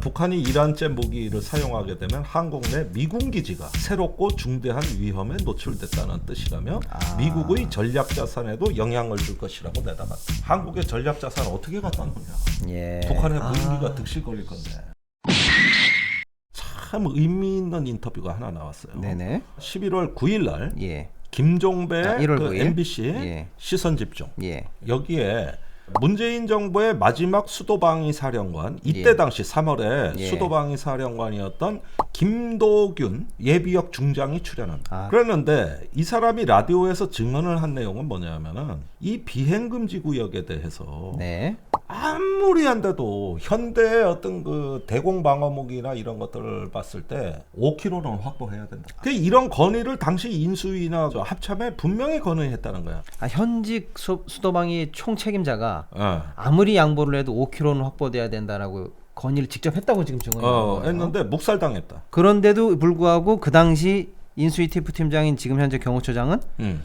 북한이 이란제 무기를 사용하게 되면 한국 내 미군 기지가 새롭고 중대한 위험에 노출됐다는 뜻이라며 미국의 전략 자산에도 영향을 줄 것이라고 내다봤다. 한국의 전략 자산 어떻게 갖다 놓냐? 예. 북한의 무기가 득실 걸릴 건데. 참 의미 있는 인터뷰가 하나 나왔어요. 네네. 11월 9일 날 예. 김종배 1월 그 9일? MBC 예. 시선집중 예. 여기에 문재인 정부의 마지막 수도방위 사령관 이때 예. 당시 3월에 예. 수도방위 사령관이었던 김도균 예비역 중장이 출연합니다. 그랬는데 이 사람이 라디오에서 증언을 한 내용은 뭐냐면은 이 비행금지 구역에 대해서 네. 아무리 한데도 현대의 어떤 그 대공 방어무기나 이런 것들을 봤을 때 5km는 확보해야 된다. 그 이런 건의를 당시 인수위나 합참에 분명히 건의했다는 거야. 현직 수도방위 총책임자가 예. 아무리 양보를 해도 5km는 확보돼야 된다라고 건의를 직접 했다고 지금 증언을 했는데 묵살당했다. 그런데도 불구하고 그 당시 인수위 TF 팀장인 지금 현재 경호처장은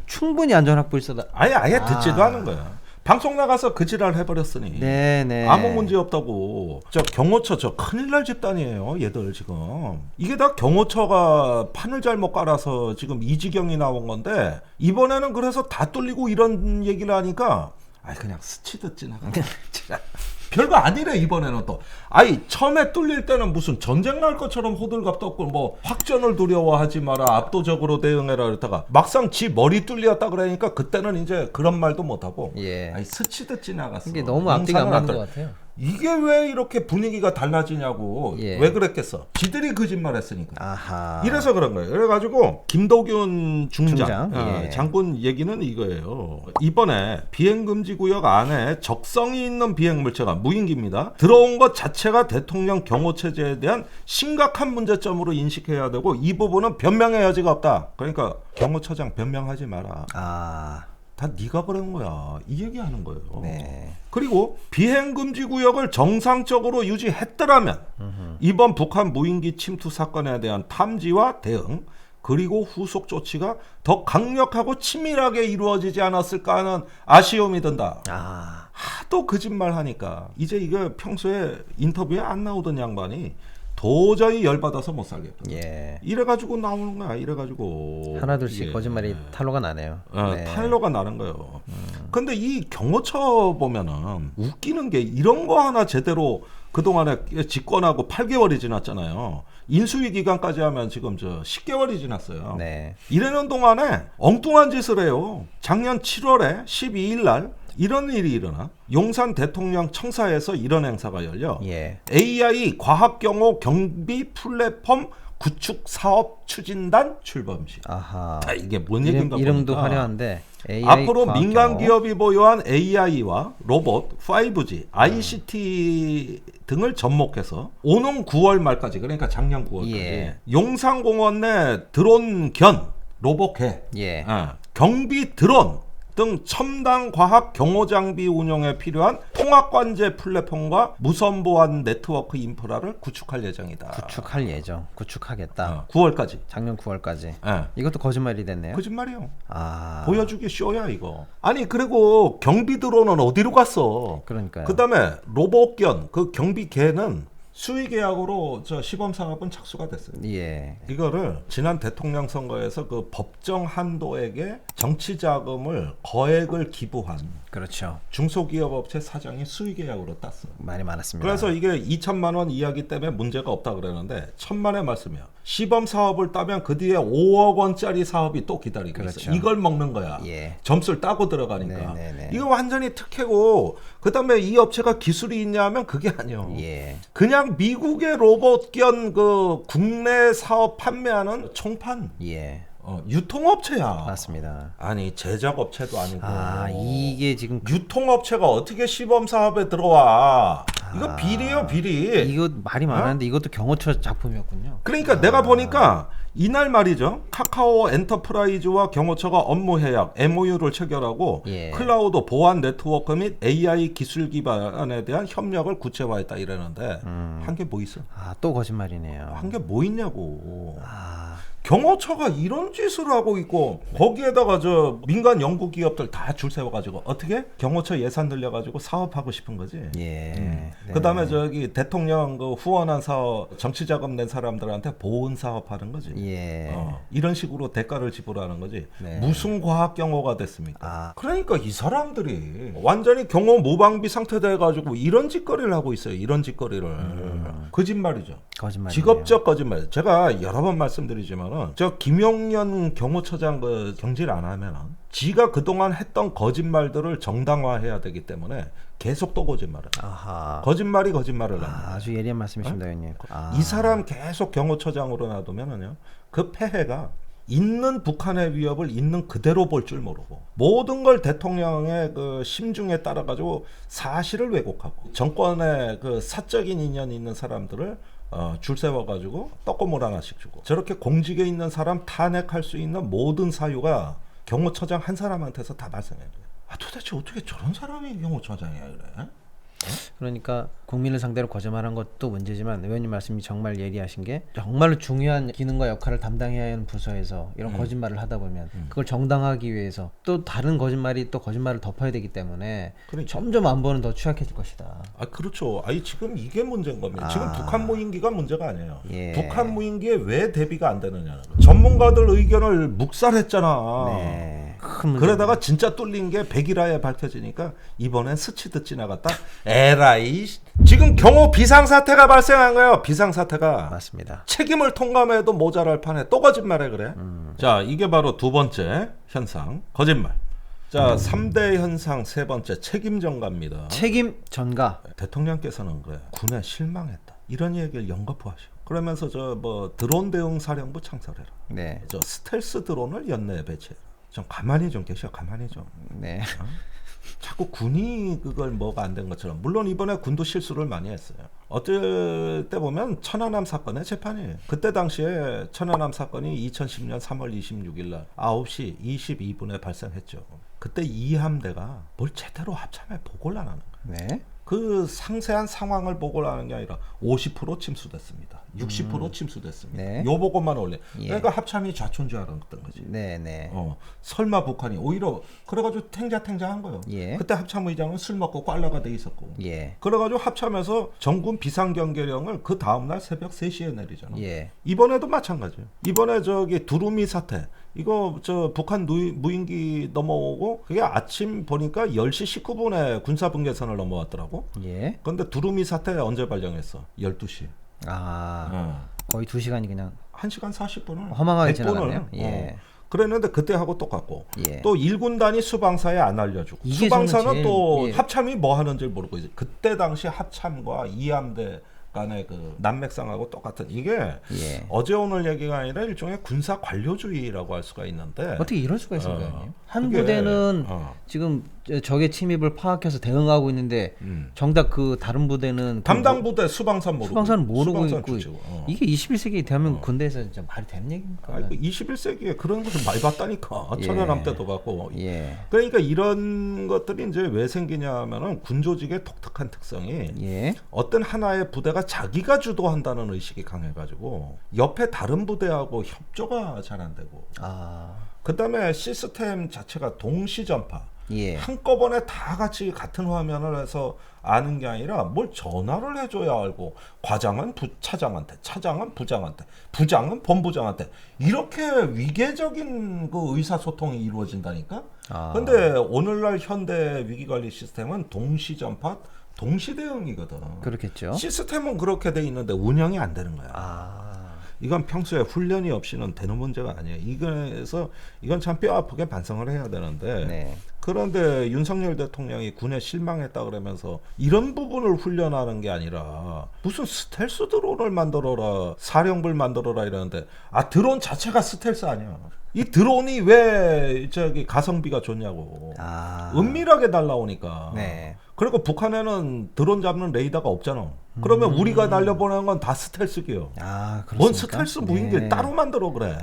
충분히 안전 확보를 있었다. 아예 듣지도 않은 거야. 방송 나가서 그 지랄 해버렸으니 네네. 아무 문제 없다고. 저 경호처 저 큰일 날 집단이에요. 얘들 지금 이게 다 경호처가 판을 잘못 깔아서 지금 이 지경이 나온 건데 이번에는 그래서 다 뚫리고 이런 얘기를 하니까 그냥 스치듯 지나가. 별거 아니래 이번에는 또. 처음에 뚫릴 때는 무슨 전쟁 날 것처럼 호들갑 떴고 뭐 확전을 두려워하지 마라 압도적으로 대응해라 그랬다가 막상 지 머리 뚫렸다 그러니까 그때는 이제 그런 말도 못하고 예. 스치듯 지나갔어. 이게 너무 앞뒤가 안 맞는 것 같아요. 이게 왜 이렇게 분위기가 달라지냐고. 예. 왜 그랬겠어? 지들이 거짓말했으니까. 아하. 이래서 그런 거예요. 그래가지고 김도균 중장. 예. 장군 얘기는 이거예요. 이번에 비행금지구역 안에 적성이 있는 비행물체가 무인기입니다. 들어온 것 자체가 대통령 경호체제에 대한 심각한 문제점으로 인식해야 되고 이 부분은 변명의 여지가 없다. 그러니까 경호처장 변명하지 마라. 다 네가 그런 거야. 이 얘기하는 거예요. 네. 그리고 비행금지 구역을 정상적으로 유지했더라면 이번 북한 무인기 침투 사건에 대한 탐지와 대응 그리고 후속 조치가 더 강력하고 치밀하게 이루어지지 않았을까 하는 아쉬움이 든다. 하도 거짓말 하니까 이제 이거 평소에 인터뷰에 안 나오던 양반이 도저히 열받아서 못 살겠다. 예. 이래가지고 나오는 거야. 이래가지고 하나둘씩 거짓말이 탄로가 나네요. 네. 탄로가 나는 거예요. 근데 이 경호처 보면은 웃기는 게 이런 거 하나 제대로 그동안에 집권하고 8개월이 지났잖아요. 인수위 기간까지 하면 지금 10개월이 지났어요. 네. 이러는 동안에 엉뚱한 짓을 해요. 작년 7월에 12일 날 이런 일이 일어나. 용산 대통령 청사에서 이런 행사가 열려. 예. AI 과학경호 경비 플랫폼 구축 사업 추진단 출범식. 이게 뭔 얘기인가 이름도 보니까 화려한데 AI 앞으로 과학경호. 민간 기업이 보유한 AI와 로봇, 5G, ICT 등을 접목해서 오는 9월 말까지 그러니까 작년 9월까지 예. 용산공원 내 드론 견 로봇개, 예. 경비 드론 등 첨단 과학 경호 장비 운영에 필요한 통합관제 플랫폼과 무선 보안 네트워크 인프라를 구축할 예정이다. 구축하겠다. 9월까지. 작년 9월까지. 예. 이것도 거짓말이 됐네요. 거짓말이요. 보여주기 쇼야 이거. 아니 그리고 경비 드론은 어디로 갔어? 그러니까요. 그다음에 로봇견 그 경비개는 수의 계약으로 시범 사업은 착수가 됐어요. 예. 이거를 지난 대통령 선거에서 그 법정 한도에게 정치 자금을 거액을 기부한 그렇죠. 중소기업 업체 사장이 수의 계약으로 땄어. 말이 많았습니다. 그래서 이게 2천만 원 이야기 때문에 문제가 없다 그러는데 천만의 말씀이야. 시범 사업을 따면 그 뒤에 5억 원짜리 사업이 또 기다리고 그렇죠. 있어. 이걸 먹는 거야. 예. 점수를 따고 들어가니까. 네네네. 이거 완전히 특혜고 그다음에 이 업체가 기술이 있냐 하면 그게 아니요. 예. 그냥 미국의 로봇견 그 국내 사업 판매하는 총판. 예. 유통업체야. 맞습니다. 아니 제작업체도 아니고. 이게 지금 유통업체가 어떻게 시범 사업에 들어와? 이거 비리요 비리. 이거 말이 많았는데 이것도 경호처 작품이었군요. 그러니까 내가 보니까 이날 말이죠. 카카오 엔터프라이즈와 경호처가 업무 협약 MOU를 체결하고 예. 클라우드 보안 네트워크 및 AI 기술 기반에 대한 협력을 구체화했다 이러는데 한 게 뭐 있어? 또 거짓말이네요. 한 게 뭐 있냐고. 경호처가 이런 짓을 하고 있고 거기에다가 저 민간 연구 기업들 다 줄 세워가지고 어떻게 경호처 예산 늘려가지고 사업하고 싶은 거지. 예. 네. 그다음에 저기 대통령 그 후원한 사업 정치 자금 낸 사람들한테 보훈 사업하는 거지. 예. 이런 식으로 대가를 지불하는 거지. 네. 무슨 과학 경호가 됐습니까? 아. 그러니까 이 사람들이 완전히 경호 무방비 상태 돼가지고 이런 짓거리를 하고 있어요. 이런 짓거리를. 거짓말이죠. 거짓말. 직업적 거짓말. 제가 여러 번 말씀드리지만은 저 김용년 경호처장 그 경질 안 하면은 지가 그동안 했던 거짓말들을 정당화해야 되기 때문에 계속 또 거짓말을. 아하. 거짓말이 거짓말을 합니다. 아주 예리한 말씀이십니다, 의원님. 이 사람 계속 경호처장으로 놔두면은요, 그 폐해가 있는 북한의 위협을 있는 그대로 볼 줄 모르고 모든 걸 대통령의 그 심중에 따라 가지고 사실을 왜곡하고 정권의 그 사적인 인연이 있는 사람들을 줄 세워 가지고 떡고물 하나씩 주고 저렇게 공직에 있는 사람 탄핵할 수 있는 모든 사유가 경호처장 한 사람한테서 다 발생해요. 도대체 어떻게 저런 사람이 경호처장이야 그래? 그러니까 국민을 상대로 거짓말한 것도 문제지만 의원님 말씀이 정말 예리하신 게 정말로 중요한 기능과 역할을 담당해야 하는 부서에서 이런 거짓말을 하다 보면 그걸 정당하기 위해서 또 다른 거짓말이 또 거짓말을 덮어야 되기 때문에 그러니까. 점점 안보는 더 취약해질 것이다. 그렇죠. 지금 이게 문제인 겁니다. 지금 북한 무인기가 문제가 아니에요. 예. 북한 무인기에 왜 대비가 안 되느냐는 거예요. 전문가들 의견을 묵살했잖아. 네. 큰 문제. 그러다가 진짜 뚫린 게 백일화에 밝혀지니까 이번엔 스치듯 지나갔다. 에라이. 지금 경호 비상사태가 발생한 거예요. 비상사태가. 맞습니다. 책임을 통감해도 모자랄 판에 또 거짓말해 그래. 자, 이게 바로 두 번째 현상. 거짓말. 자, 3대 현상 세 번째 책임 전가입니다. 책임 전가. 대통령께서는 그래. 군에 실망했다. 이런 얘기를 연거푸하시고. 그러면서 저 뭐 드론 대응 사령부 창설해라. 네. 저 스텔스 드론을 연내에 배치해라. 좀 가만히 좀 계셔. 가만히 좀. 네. 자꾸 군이 그걸 뭐가 안 된 것처럼. 물론 이번에 군도 실수를 많이 했어요. 어쩔 때 보면 천안함 사건의 재판이에요. 그때 당시에 천안함 사건이 2010년 3월 26일 날 9시 22분에 발생했죠. 그때 이 함대가 뭘 제대로 합참에 보고를 안 하는 거예요. 네. 그 상세한 상황을 보고를 하는 게 아니라 50% 침수됐습니다. 60% 침수됐습니다. 네. 요 보고만 올려. 예. 그러니까 합참이 좌초인 줄 알았던 거지. 네, 네. 설마 북한이 오히려 그래가지고 탱자탱자한 거예요. 예. 그때 합참의장은 술 먹고 꽐라가 돼 있었고. 예. 그래가지고 합참에서 전군 비상경계령을 그 다음날 새벽 3시에 내리잖아. 예. 이번에도 마찬가지예요. 이번에 저기 두루미 사태 이거 저 북한 무인기 넘어오고 그게 아침 보니까 10시 19분에 군사분계선을 넘어왔더라고. 예. 근데 두루미 사태 언제 발령했어? 12시. 거의 2시간이 그냥 1시간 40분을 허망하게 지나갔네요. 예. 그랬는데 그때하고 똑같고 예. 또 일군단이 수방사에 안 알려주고 이게 수방사는 저는 제일, 또 예. 합참이 뭐 하는지 모르고 이제 그때 당시 합참과 이함대 간의 그 난맥상하고 똑같은 이게 예. 어제 오늘 얘기가 아니라 일종의 군사 관료주의라고 할 수가 있는데 어떻게 이럴 수가 있을까요? 형님? 한 그게, 부대는 지금 적의 침입을 파악해서 대응하고 있는데 정작 그 다른 부대는 담당 부대 수방사 모르고 수방사는 모르고 수방사는 있고 주치고. 이게 21세기 대한민국 군대에서 진짜 말이 되는 얘기입니까? 21세기에 그런 것을 많이 봤다니까. 예. 천연함 때도 봤고. 예. 그러니까 이런 것들이 이제 왜 생기냐 하면은 군조직의 독특한 특성이 예. 어떤 하나의 부대가 자기가 주도한다는 의식이 강해가지고 옆에 다른 부대하고 협조가 잘 안 되고 그다음에 시스템 자체가 동시 전파 예. 한꺼번에 다 같이 같은 화면을 해서 아는 게 아니라 뭘 전화를 해줘야 알고 과장은 차장한테 차장은 부장한테 부장은 본부장한테 이렇게 위계적인 그 의사소통이 이루어진다니까. 근데 오늘날 현대 위기관리 시스템은 동시 전파 동시 대응이거든. 그렇겠죠. 시스템은 그렇게 돼 있는데 운영이 안 되는 거야. 이건 평소에 훈련이 없이는 되는 문제가 아니에요. 이건 참 뼈 아프게 반성을 해야 되는데 네. 그런데 윤석열 대통령이 군에 실망했다 그러면서 이런 부분을 훈련하는 게 아니라 무슨 스텔스 드론을 만들어라 사령부를 만들어라 이러는데 드론 자체가 스텔스 아니야. 이 드론이 왜 저기 가성비가 좋냐고. 은밀하게 날라오니까. 네. 그리고 북한에는 드론 잡는 레이더가 없잖아. 그러면 우리가 날려보내는 건 다 스텔스기요. 뭔 스텔스 무인기를 따로 만들어 그래.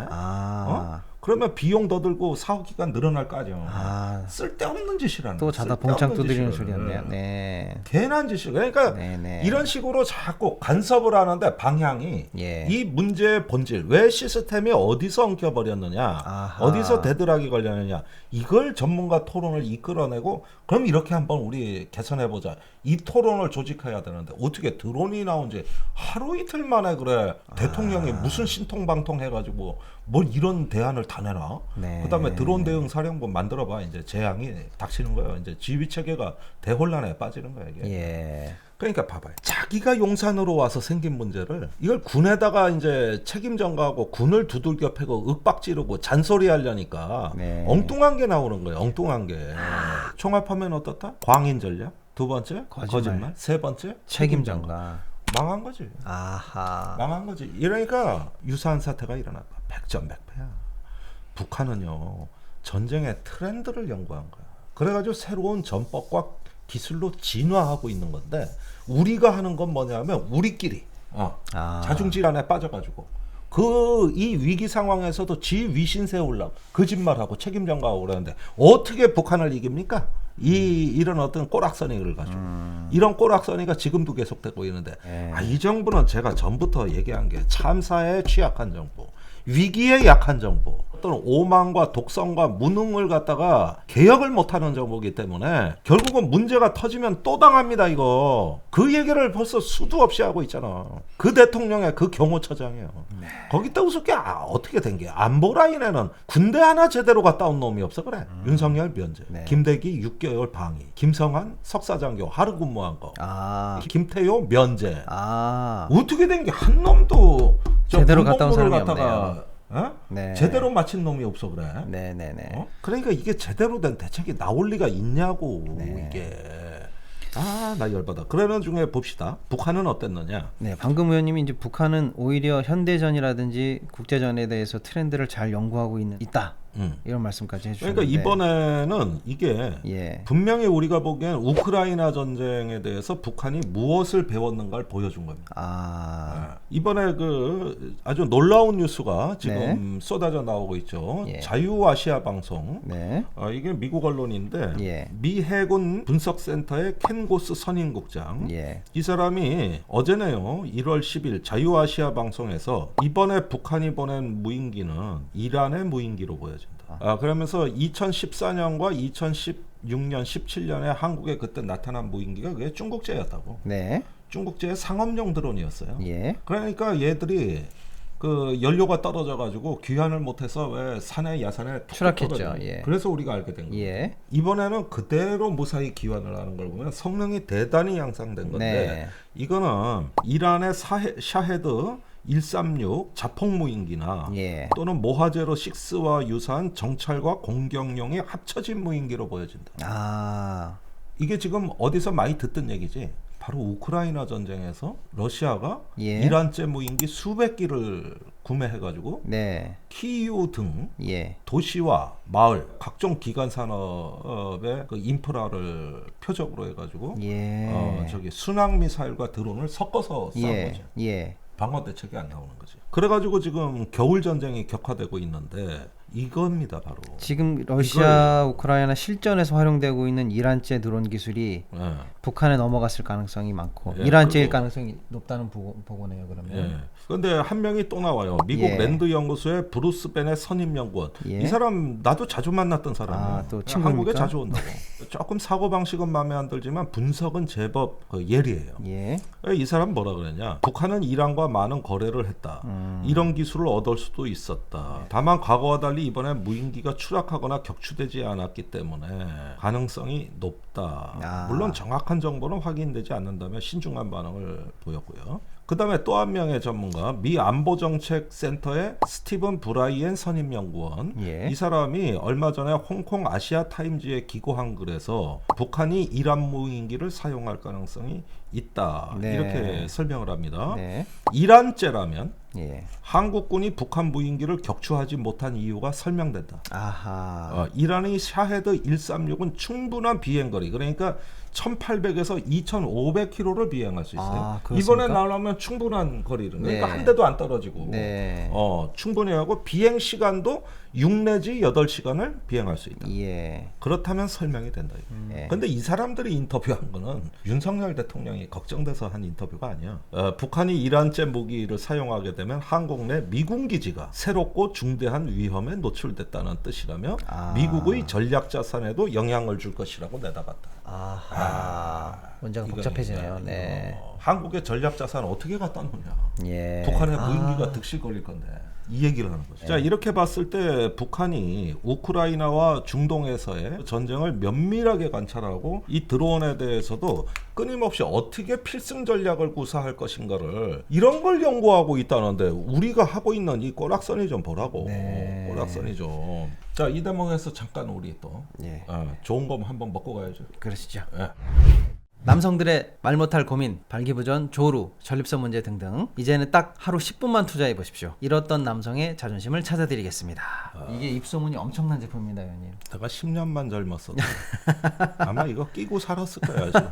그러면 비용 더 들고 사후 기간 늘어날 거 아니야. 아, 쓸데없는 짓이라는. 또 자다 봉창 두드리는 소리였네요. 네. 괜한 짓이. 그러니까 네네. 이런 식으로 자꾸 간섭을 하는데 방향이 예. 이 문제의 본질, 왜 시스템이 어디서 엉켜버렸느냐, 아하. 어디서 대드락이 걸렸느냐, 이걸 전문가 토론을 이끌어내고 그럼 이렇게 한번 우리 개선해보자. 이 토론을 조직해야 되는데 어떻게 드론이 나온 지 하루 이틀 만에 그래 대통령이 무슨 신통방통 해가지고 뭘 이런 대안을 다 내놔. 네. 그다음에 드론 대응 사령부 만들어봐. 이제 재앙이 닥치는 거예요. 이제 지휘 체계가 대혼란에 빠지는 거예요. 이게. 예. 그러니까 봐봐요. 자기가 용산으로 와서 생긴 문제를 이걸 군에다가 이제 책임 전가하고 군을 두들겨 패고 윽박 지르고 잔소리 하려니까 네. 엉뚱한 게 나오는 거예요. 엉뚱한 게. 총합하면 어떻다? 광인 전략. 두 번째 거짓말. 세 번째 책임 전가. 망한 거지. 아하. 망한 거지. 이러니까 유사한 사태가 일어났다. 백전백패야. 북한은요 전쟁의 트렌드를 연구한 거야. 그래가지고 새로운 전법과 기술로 진화하고 있는 건데 우리가 하는 건 뭐냐면 우리끼리 자중질환에 빠져가지고 이 위기 상황에서도 지 위신 세우려고 거짓말하고 책임 전가하고 그러는데 어떻게 북한을 이깁니까? 이런 어떤 꼬락서니를 가지고 이런 꼬락서니가 지금도 계속되고 있는데 이 정부는 제가 전부터 얘기한 게 참사에 취약한 정부, 위기에 약한 정부, 또는 오만과 독성과 무능을 갖다가 개혁을 못하는 정부이기 때문에 결국은 문제가 터지면 또 당합니다. 이거 그 얘기를 벌써 수도 없이 하고 있잖아. 그 대통령의 그 경호처장이에요. 거기다 우습게 어떻게 된 게 안보 라인에는 군대 하나 제대로 갔다 온 놈이 없어 그래. 윤석열 면제, 김대기 6개월 방위, 김성한 석사장교 하루 근무한 거, 김태효 면제. 어떻게 된 게 한 놈도 제대로 갔다 온 사람이 갖다가 없네요. 네. 제대로 마친 놈이 없어 그래. 네네네. 그러니까 이게 제대로 된 대책이 나올 리가 있냐고. 이게. 나 열받아. 그러는 중에 봅시다. 북한은 어땠느냐? 네, 방금 의원님이 이제 북한은 오히려 현대전이라든지 국제전에 대해서 트렌드를 잘 연구하고 있다. 이런 말씀까지 해주셨는데. 그러니까 이번에는 이게 분명히 우리가 보기엔 우크라이나 전쟁에 대해서 북한이 무엇을 배웠는가를 보여준 겁니다. 이번에 그 아주 놀라운 뉴스가 지금 쏟아져 나오고 있죠. 자유아시아 방송. 이게 미국 언론인데 미 해군 분석센터의 켄 고스 선임국장. 이 사람이 어제네요. 1월 10일 자유아시아 방송에서 이번에 북한이 보낸 무인기는 이란의 무인기로 보여진다. 그러면서 2014년과 2016년, 17년에 한국에 그때 나타난 무인기가 그게 중국제였다고. 중국제의 상업용 드론이었어요. 그러니까 얘들이 그 연료가 떨어져가지고 귀환을 못해서 왜 산에 야산에 추락했죠. 그래서 우리가 알게 된 거예요. 이번에는 그대로 무사히 귀환을 하는 걸 보면 성능이 대단히 향상된 건데 이거는 이란의 샤헤드 136 자폭 무인기나 또는 모하제로 6와 유사한 정찰과 공격용이 합쳐진 무인기로 보여진다. 이게 지금 어디서 많이 듣던 얘기지. 바로 우크라이나 전쟁에서 러시아가 이란제 무인기 수백 기를 구매해가지고 키이우 등 도시와 마을, 각종 기간 산업의 그 인프라를 표적으로 해가지고 저기 순항 미사일과 드론을 섞어서 싼 거죠. 방어 대책이 안 나오는 거지. 그래가지고 지금 겨울 전쟁이 격화되고 있는데 이겁니다 바로. 지금 러시아 우크라이나 실전에서 활용되고 있는 이란제 드론 기술이 북한에 넘어갔을 가능성이 많고 이란제일 가능성이 높다는 보고네요. 그러면. 그런데 한 명이 또 나와요. 미국 랜드 연구소의 브루스 벤의 선임 연구원. 이 사람 나도 자주 만났던 사람이에요. 또 한국에 자주 온다고. 조금 사고 방식은 마음에 안 들지만 분석은 제법 예리해요. 이 사람 뭐라 그랬냐? 북한은 이란과 많은 거래를 했다. 이런 기술을 얻을 수도 있었다. 다만 과거와 달리 이번에 무인기가 추락하거나 격추되지 않았기 때문에 가능성이 높다. 물론 정확한 정보는 확인되지 않는다면 신중한 반응을 보였고요. 그 다음에 또 한 명의 전문가, 미 안보정책센터의 스티븐 브라이엔 선임연구원. 이 사람이 얼마 전에 홍콩 아시아 타임즈에 기고한 글에서 북한이 이란 무인기를 사용할 가능성이 있다. 이렇게 설명을 합니다. 이란제라면 한국군이 북한 무인기를 격추하지 못한 이유가 설명된다. 이란의 샤헤드 136은 충분한 비행거리, 그러니까 1800에서 2500km를 비행할 수 있어요. 이번에 나오면 충분한 거리를, 그러니까 한 대도 안 떨어지고 충분히 하고 비행 시간도 6 내지 8시간을 비행할 수 있다. 예. 그렇다면 설명이 된다. 예. 근데 이 사람들이 인터뷰한 거는 윤석열 대통령이 걱정돼서 한 인터뷰가 아니야. 북한이 이란제 무기를 사용하게 되면 한국 내 미군 기지가 새롭고 중대한 위험에 노출됐다는 뜻이라며 미국의 전략 자산에도 영향을 줄 것이라고 내다봤다. 아하. 문제가 복잡해지네요. 네. 한국의 전략 자산 어떻게 갖다 놓냐. 예. 북한의 무인기가 득실 걸릴 건데. 이 얘기를 하는 거죠. 자, 이렇게 봤을 때 북한이 우크라이나와 중동에서의 전쟁을 면밀하게 관찰하고 이 드론에 대해서도 끊임없이 어떻게 필승 전략을 구사할 것인가를 이런 걸 연구하고 있다는데 우리가 하고 있는 이 꼬락선이 좀 보라고. 네. 꼬락선이 좀. 자, 이 대목에서 잠깐 우리 또 예. 좋은 거 한번 먹고 가야죠. 그러시죠. 예. 남성들의 말 못할 고민, 발기부전, 조루, 전립선 문제 등등 이제는 딱 하루 10분만 투자해 보십시오. 잃었던 남성의 자존심을 찾아드리겠습니다. 이게 입소문이 엄청난 제품입니다, 의원님. 내가 10년만 젊었어도 아마 이거 끼고 살았을 거야 지금.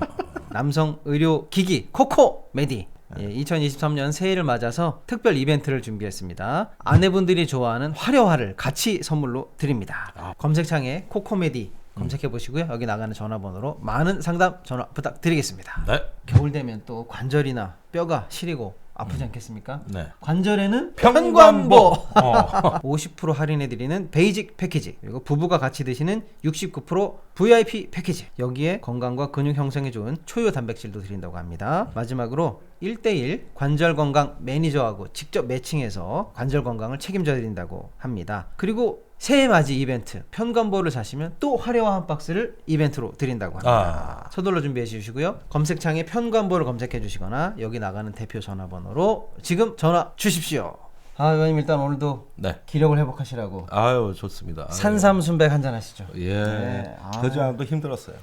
남성 의료 기기 코코 메디. 2023년 새해를 맞아서 특별 이벤트를 준비했습니다. 아내분들이 좋아하는 화려화를 같이 선물로 드립니다. 검색창에 코코메디 검색해 보시고요. 여기 나가는 전화번호로 많은 상담 전화 부탁드리겠습니다. 네. 겨울 되면 또 관절이나 뼈가 시리고 아프지 않겠습니까? 네. 관절에는 편관보. 50% 할인해 드리는 베이직 패키지, 그리고 부부가 같이 드시는 69% VIP 패키지, 여기에 건강과 근육 형성에 좋은 초유 단백질도 드린다고 합니다. 마지막으로 1대1 관절 건강 매니저하고 직접 매칭해서 관절 건강을 책임져 드린다고 합니다. 그리고 새해 맞이 이벤트 편관보를 사시면 또 화려화 한 박스를 이벤트로 드린다고 합니다. 서둘러 준비해 주시고요. 검색창에 편관보를 검색해 주시거나 여기 나가는 대표 전화번호로 지금 전화 주십시오. 의원님 일단 오늘도 네. 기력을 회복하시라고 아유 좋습니다. 산삼순백 한잔 하시죠. 예. 네. 그전도 힘들었어요.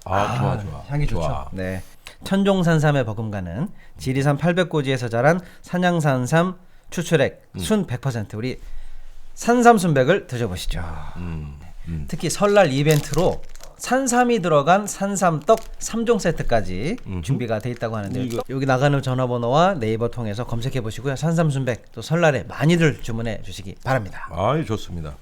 좋아. 향이 좋죠. 좋아. 네. 천종산삼에 버금가는 지리산 800고지에서 자란 산양산삼 추출액 순 100% 우리 산삼순백을 드셔보시죠. 특히 설날 이벤트로 산삼이 들어간 산삼떡 3종 세트까지 준비가 돼 있다고 하는데 여기 나가는 전화번호와 네이버 통해서 검색해 보시고요. 산삼순백 또 설날에 많이들 주문해 주시기 바랍니다. 아이 좋습니다.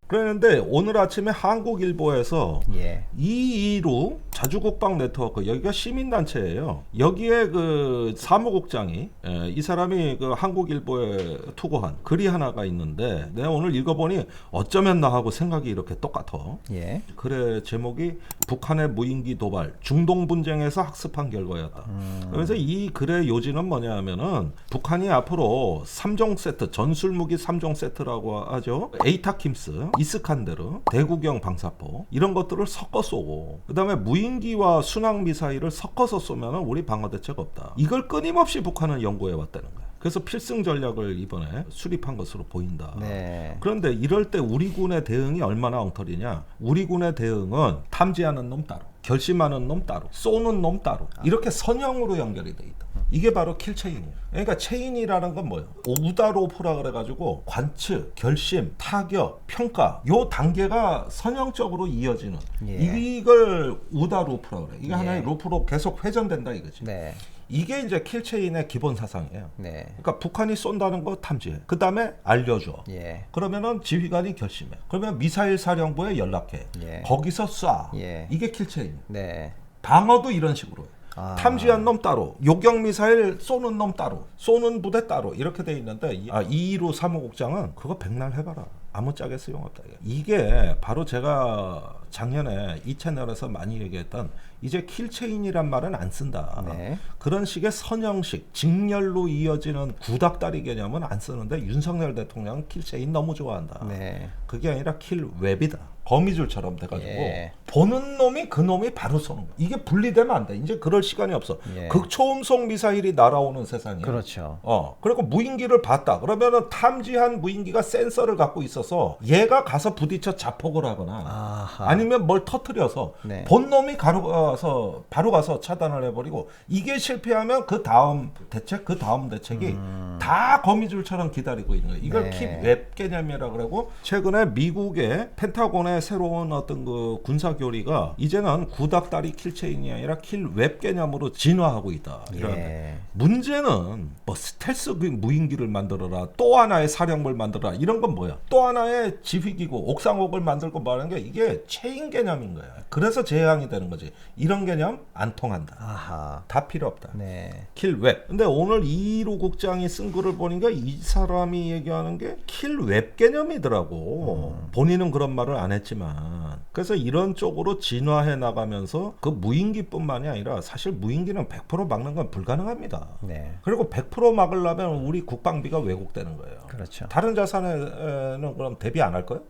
그런데 오늘 아침에 한국일보에서 예. 2.2루 자주국방 네트워크 여기가 시민단체예요. 여기에 그 사무국장이 이 사람이 그 한국일보에 투고한 글이 하나가 있는데 내가 오늘 읽어보니 어쩌면 나 하고 생각이 이렇게 똑같아. 예. 글의 제목이 북한의 무인기 도발 중동 분쟁에서 학습한 결과였다. 그래서 이 글의 요지는 뭐냐면은 북한이 앞으로 3종 세트 전술무기 3종 세트라고 하죠. 에이타킴스 이스칸데르, 대구경 방사포 이런 것들을 섞어 쏘고 그다음에 무인기와 순항 미사일을 섞어서 쏘면 우리 방어 대책 없다. 이걸 끊임없이 북한은 연구해 왔다는 거야. 그래서 필승 전략을 이번에 수립한 것으로 보인다. 네. 그런데 이럴 때 우리 군의 대응이 얼마나 엉터리냐. 우리 군의 대응은 탐지하는 놈 따로, 결심하는 놈 따로, 쏘는 놈 따로 이렇게 선형으로 연결이 돼 있다. 이게 바로 킬체인이에요. 그러니까 체인이라는 건 뭐예요? 우다로프라 그래가지고 관측, 결심, 타격, 평가 요 단계가 선형적으로 이어지는 이걸 우다로프라 그래. 이게 하나의 루프로 계속 회전된다 이거지. 네. 이게 이제 킬체인의 기본 사상이에요. 네. 그러니까 북한이 쏜다는 거 탐지해. 그 다음에 알려줘. 예. 그러면은 지휘관이 결심해. 그러면 미사일 사령부에 연락해. 예. 거기서 쏴. 예. 이게 킬체인이에요. 네. 방어도 이런 식으로 해요. 탐지한 놈 따로, 요격 미사일 쏘는 놈 따로, 쏘는 부대 따로 이렇게 돼 있는데 2.2루 사무국장은 그거 백날 해봐라. 아무짝에 소용없다. 이게 바로 제가 작년에 이 채널에서 많이 얘기했던 이제 킬체인이란 말은 안 쓴다. 네. 그런 식의 선형식, 직렬로 이어지는 구닥다리 개념은 안 쓰는데 윤석열 대통령은 킬체인 너무 좋아한다. 네. 그게 아니라 킬웹이다. 거미줄처럼 돼가지고 예. 보는 놈이 그 놈이 바로 쏘는 거야. 이게 분리되면 안 돼. 이제 그럴 시간이 없어. 예. 극초음속 미사일이 날아오는 세상이야. 그렇죠. 그리고 무인기를 봤다. 그러면은 탐지한 무인기가 센서를 갖고 있어서 얘가 가서 부딪혀 자폭을 하거나 아하. 아니면 뭘 터뜨려서 네. 본 놈이 바로 가서 차단을 해버리고 이게 실패하면 그 다음 대책이 다 거미줄처럼 기다리고 있는 거예요. 이걸 네. 킵웹 개념이라고 그러고 최근에 미국의 펜타곤의 북한의 새로운 어떤 그 군사 교리가 이제는 구닥다리 킬체인이 아니라 킬웹 개념으로 진화하고 있다. 이런데 문제는 뭐 스텔스 무인기를 만들어라, 또 하나의 사령부를 만들어라, 이런 건 뭐야? 또 하나의 지휘기구 옥상옥을 만들고 말하는 게 이게 체인 개념인 거야. 그래서 재앙이 되는 거지. 이런 개념 안 통한다. 아하. 다 필요 없다. 네. 킬웹. 근데 오늘 이로 국장이 쓴 글을 보니까 이 사람이 얘기하는 게 킬웹 개념이더라고. 본인은 그런 말을 안 했지만. 그래서 이런 쪽으로 진화해 나가면서 그 무인기뿐만이 아니라 사실 무인기는 100% 막는 건 불가능합니다. 네. 그리고 100% 막으려면 우리 국방비가 왜곡되는 거예요. 그렇죠. 다른 자산에는 그럼 대비 안 할 거예요?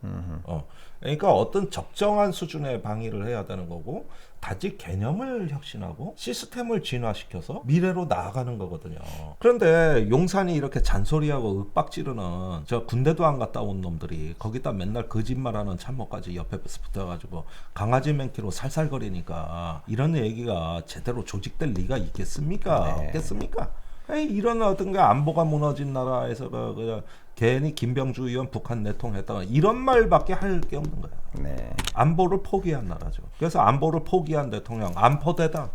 그러니까 어떤 적정한 수준의 방위를 해야 되는 거고, 다시 개념을 혁신하고 시스템을 진화시켜서 미래로 나아가는 거거든요. 그런데 용산이 이렇게 잔소리하고 윽박지르는 저 군대도 안 갔다 온 놈들이 거기다 맨날 거짓말하는 참모까지 옆에 붙어가지고 강아지 맹키로 살살거리니까 이런 얘기가 제대로 조직될 리가 있겠습니까? 네. 없겠습니까? 에이, 이런 어떤 게 안보가 무너진 나라에서 그냥 괜히 김병주 의원 북한 내통했다가 이런 말밖에 할 게 없는 거야. 네. 안보를 포기한 나라죠. 그래서 안보를 포기한 대통령 안포대다.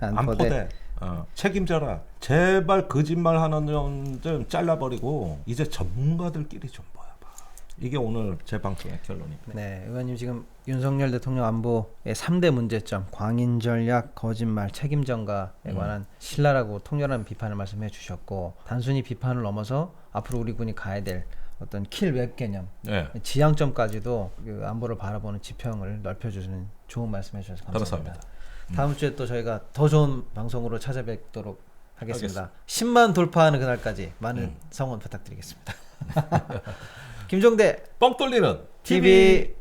안포대. 책임져라. 제발 거짓말하는 놈 좀 잘라버리고 이제 전문가들끼리 좀 모여봐. 이게 오늘 제 방송의 결론입니다. 네, 의원님 지금 윤석열 대통령 안보의 3대 문제점, 광인 전략, 거짓말, 책임 전가에 관한 신랄하고 통렬한 비판을 말씀해 주셨고, 단순히 비판을 넘어서 앞으로 우리 군이 가야 될 어떤 킬웹 개념, 네. 지향점까지도 그 안보를 바라보는 지평을 넓혀주시는 좋은 말씀해 주셔서 감사합니다. 다음 주에 또 저희가 더 좋은 방송으로 찾아뵙도록 하겠습니다. 10만 돌파하는 그날까지 많은 성원 부탁드리겠습니다. 김종대 뻥 뚫리는 TV